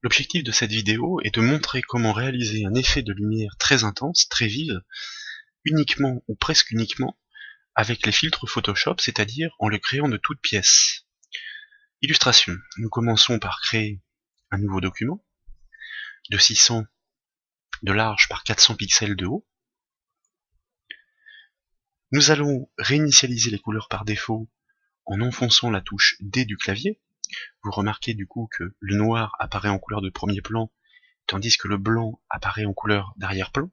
L'objectif de cette vidéo est de montrer comment réaliser un effet de lumière très intense, très vive, uniquement ou presque uniquement avec les filtres Photoshop, c'est-à-dire en le créant de toutes pièces. Illustration. Nous commençons par créer un nouveau document de 600 de large par 400 pixels de haut. Nous allons réinitialiser les couleurs par défaut en enfonçant la touche D du clavier. Vous remarquez du coup que le noir apparaît en couleur de premier plan, tandis que le blanc apparaît en couleur d'arrière-plan.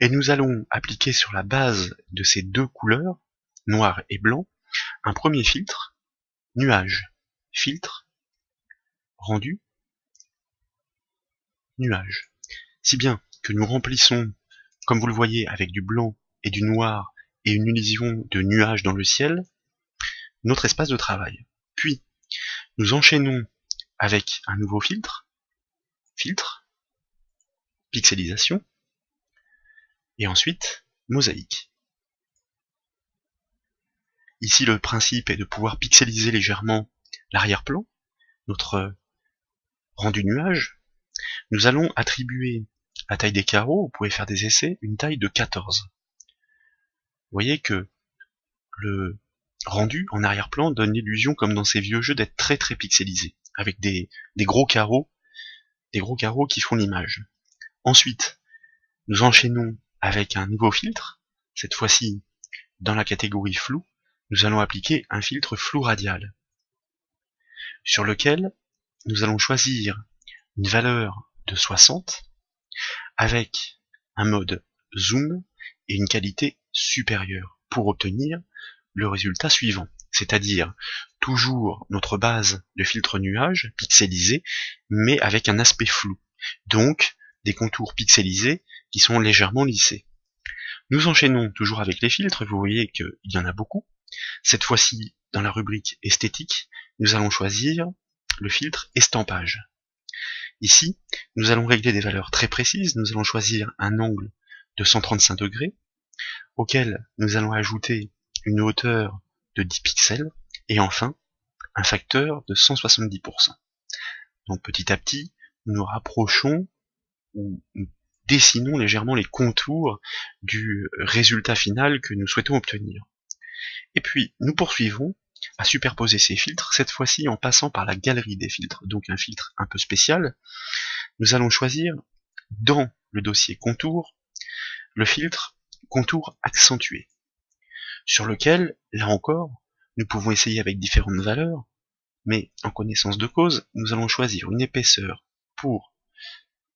Et nous allons appliquer sur la base de ces deux couleurs, noir et blanc, un premier filtre, nuage, filtre, rendu, nuage. Si bien que nous remplissons, comme vous le voyez, avec du blanc et du noir et une illusion de nuage dans le ciel, notre espace de travail. Puis, nous enchaînons avec un nouveau filtre, filtre, pixelisation, et ensuite mosaïque. Ici, le principe est de pouvoir pixeliser légèrement l'arrière-plan, notre rendu nuage. Nous allons attribuer la taille des carreaux, vous pouvez faire des essais, une taille de 14. Vous voyez que le rendu en arrière-plan donne l'illusion, comme dans ces vieux jeux, d'être très très pixelisé, avec des gros carreaux qui font l'image. Ensuite, nous enchaînons avec un nouveau filtre, cette fois-ci dans la catégorie flou, nous allons appliquer un filtre flou radial, sur lequel nous allons choisir une valeur de 60, avec un mode zoom et une qualité supérieure, pour obtenir le résultat suivant, c'est-à-dire toujours notre base de filtre nuage pixelisé, mais avec un aspect flou, donc des contours pixelisés qui sont légèrement lissés. Nous enchaînons toujours avec les filtres, vous voyez qu'il y en a beaucoup. Cette fois-ci, dans la rubrique esthétique, nous allons choisir le filtre estampage. Ici, nous allons régler des valeurs très précises, nous allons choisir un angle de 135 degrés, auquel nous allons ajouter une hauteur de 10 pixels, et enfin, un facteur de 170%. Donc petit à petit, nous nous rapprochons, ou nous dessinons légèrement les contours du résultat final que nous souhaitons obtenir. Et puis, nous poursuivons à superposer ces filtres, cette fois-ci en passant par la galerie des filtres, donc un filtre un peu spécial. Nous allons choisir, dans le dossier contour, le filtre contour accentué, sur lequel, là encore, nous pouvons essayer avec différentes valeurs, mais en connaissance de cause, nous allons choisir une épaisseur pour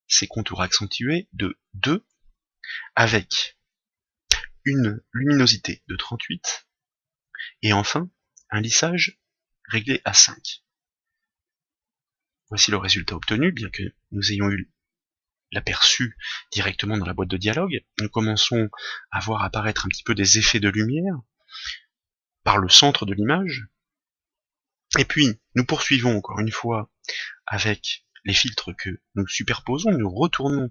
ces contours accentués de 2, avec une luminosité de 38, et enfin, un lissage réglé à 5. Voici le résultat obtenu, bien que nous ayons eu l'aperçu directement dans la boîte de dialogue. Nous commençons à voir apparaître un petit peu des effets de lumière par le centre de l'image. Et puis, nous poursuivons encore une fois avec les filtres que nous superposons, nous retournons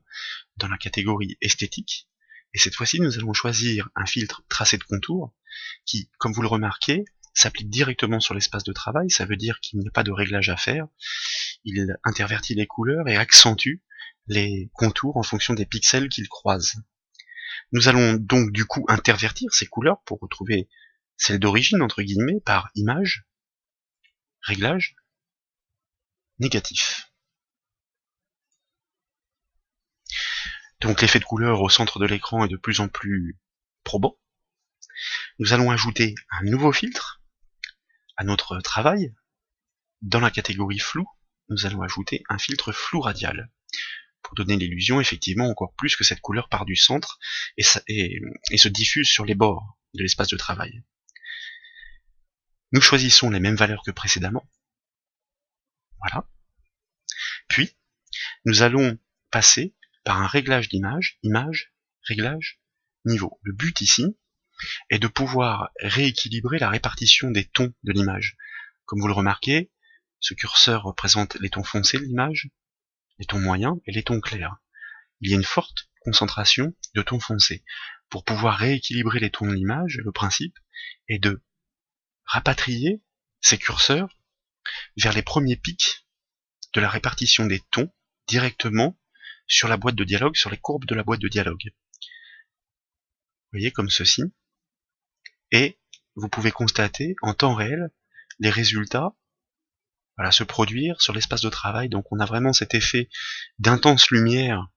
dans la catégorie esthétique, et cette fois-ci nous allons choisir un filtre tracé de contour qui, comme vous le remarquez, s'applique directement sur l'espace de travail. Ça veut dire qu'il n'y a pas de réglage à faire, il intervertit les couleurs et accentue les contours en fonction des pixels qu'ils croisent. Nous allons donc du coup intervertir ces couleurs pour retrouver celles d'origine, entre guillemets, par image, réglage, négatif. Donc l'effet de couleur au centre de l'écran est de plus en plus probant. Nous allons ajouter un nouveau filtre à notre travail. Dans la catégorie flou, nous allons ajouter un filtre flou radial, pour donner l'illusion effectivement encore plus que cette couleur part du centre et se diffuse sur les bords de l'espace de travail. Nous choisissons les mêmes valeurs que précédemment. Voilà. Puis, nous allons passer par un réglage d'image, image, réglage, niveau. Le but ici est de pouvoir rééquilibrer la répartition des tons de l'image. Comme vous le remarquez, ce curseur représente les tons foncés de l'image, les tons moyens et les tons clairs. Il y a une forte concentration de tons foncés. Pour pouvoir rééquilibrer les tons de l'image, le principe est de rapatrier ces curseurs vers les premiers pics de la répartition des tons directement sur la boîte de dialogue, sur les courbes de la boîte de dialogue. Vous voyez, comme ceci. Et vous pouvez constater en temps réel les résultats se produire sur l'espace de travail. Donc on a vraiment cet effet d'intense lumière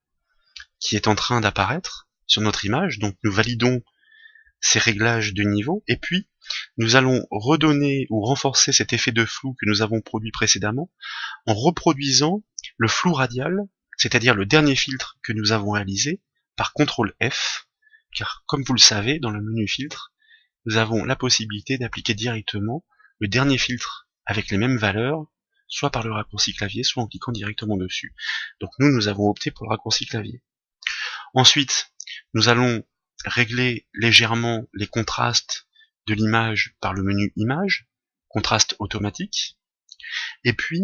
qui est en train d'apparaître sur notre image. Donc nous validons ces réglages de niveau, et puis nous allons redonner ou renforcer cet effet de flou que nous avons produit précédemment en reproduisant le flou radial, c'est-à-dire le dernier filtre que nous avons réalisé par CTRL F, car comme vous le savez, dans le menu filtre, nous avons la possibilité d'appliquer directement le dernier filtre avec les mêmes valeurs, soit par le raccourci clavier, soit en cliquant directement dessus. Donc nous avons opté pour le raccourci clavier. Ensuite, nous allons régler légèrement les contrastes de l'image par le menu Image, contraste automatique. Et puis,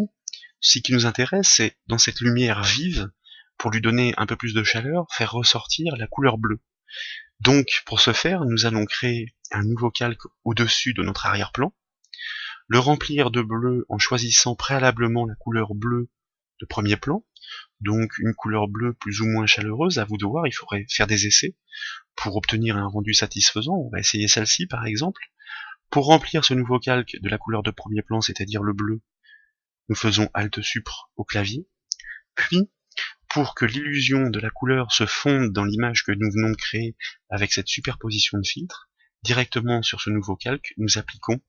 ce qui nous intéresse, c'est dans cette lumière vive, pour lui donner un peu plus de chaleur, faire ressortir la couleur bleue. Donc, pour ce faire, nous allons créer un nouveau calque au-dessus de notre arrière-plan, le remplir de bleu en choisissant préalablement la couleur bleue de premier plan, donc une couleur bleue plus ou moins chaleureuse, à vous de voir, il faudrait faire des essais pour obtenir un rendu satisfaisant. On va essayer celle-ci par exemple. Pour remplir ce nouveau calque de la couleur de premier plan, c'est-à-dire le bleu, nous faisons Alt-Supr au clavier, puis pour que l'illusion de la couleur se fonde dans l'image que nous venons de créer avec cette superposition de filtres, directement sur ce nouveau calque, nous appliquons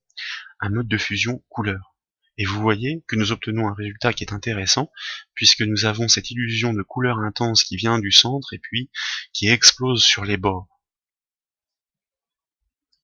un mode de fusion couleur. Et vous voyez que nous obtenons un résultat qui est intéressant, puisque nous avons cette illusion de couleur intense qui vient du centre et puis qui explose sur les bords.